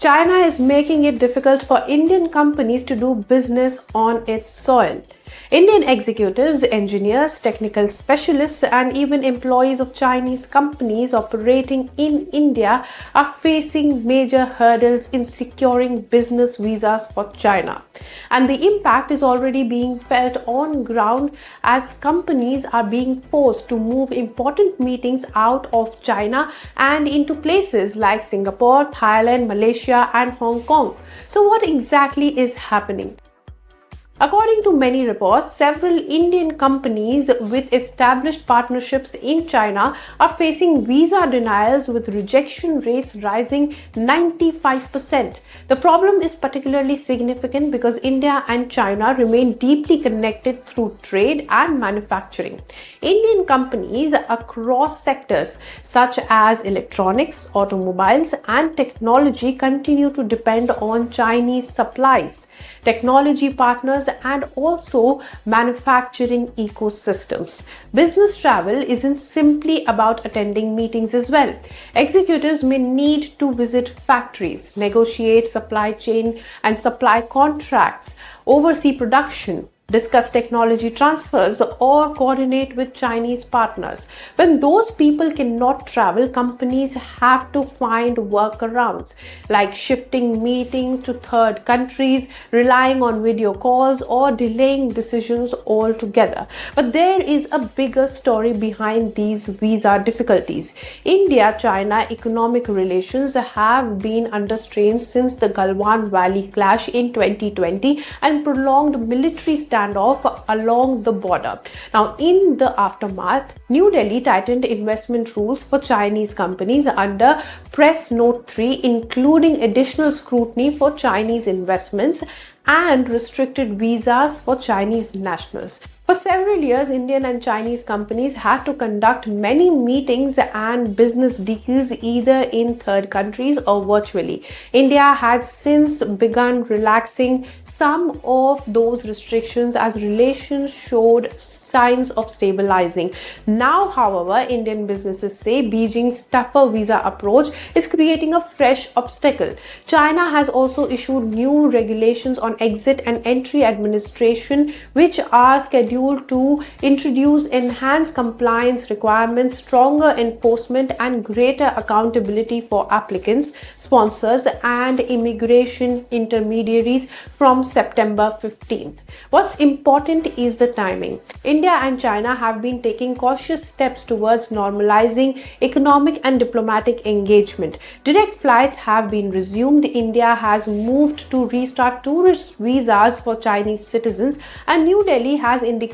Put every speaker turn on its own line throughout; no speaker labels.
China is making it difficult for Indian companies to do business on its soil. Indian executives, engineers, technical specialists, and even employees of Chinese companies operating in India are facing major hurdles in securing business visas for China. And the impact is already being felt on ground as companies are being forced to move important meetings out of China and into places like Singapore, Thailand, Malaysia, and Hong Kong. So, what exactly is happening? According to many reports, several Indian companies with established partnerships in China are facing visa denials with rejection rates rising 95%. The problem is particularly significant because India and China remain deeply connected through trade and manufacturing. Indian companies across sectors such as electronics, automobiles, and technology continue to depend on Chinese supplies, technology partners, and also manufacturing ecosystems. Business travel isn't simply about attending meetings as well. Executives may need to visit factories, negotiate supply chain and supply contracts, oversee production, discuss technology transfers, or coordinate with Chinese partners. When those people cannot travel, companies have to find workarounds like shifting meetings to third countries, relying on video calls, or delaying decisions altogether. But there is a bigger story behind these visa difficulties. India-China economic relations have been under strain since the Galwan Valley clash in 2020 and prolonged military standoff along the border. Now, in the aftermath, New Delhi tightened investment rules for Chinese companies under Press Note 3, including additional scrutiny for Chinese investments and restricted visas for Chinese nationals. For several years, Indian and Chinese companies had to conduct many meetings and business deals either in third countries or virtually. India had since begun relaxing some of those restrictions as relations showed signs of stabilizing. Now, however, Indian businesses say Beijing's tougher visa approach is creating a fresh obstacle. China has also issued new regulations on exit and entry administration, which are scheduled to introduce enhanced compliance requirements, stronger enforcement, and greater accountability for applicants, sponsors, and immigration intermediaries from September 15th. What's important is the timing. India and China have been taking cautious steps towards normalizing economic and diplomatic engagement. Direct flights have been resumed. India has moved to restart tourist visas for Chinese citizens, and New Delhi has indicated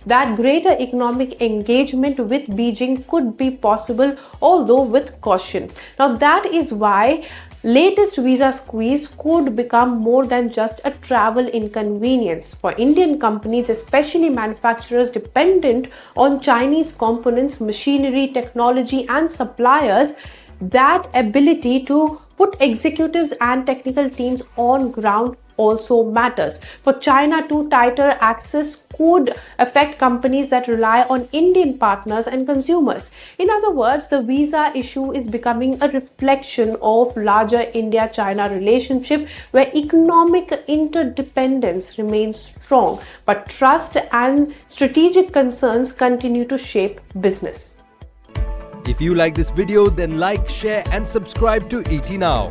that greater economic engagement with Beijing could be possible, although with caution. Now, that is why latest visa squeeze could become more than just a travel inconvenience. For Indian companies, especially manufacturers dependent on Chinese components, machinery, technology, and suppliers, that ability to put executives and technical teams on ground also matters. For China too, tighter access could affect companies that rely on Indian partners and consumers. In other words, the visa issue is becoming a reflection of larger India-China relationship where economic interdependence remains strong, but trust and strategic concerns continue to shape business.
If you like this video, then like, share and subscribe to ET Now.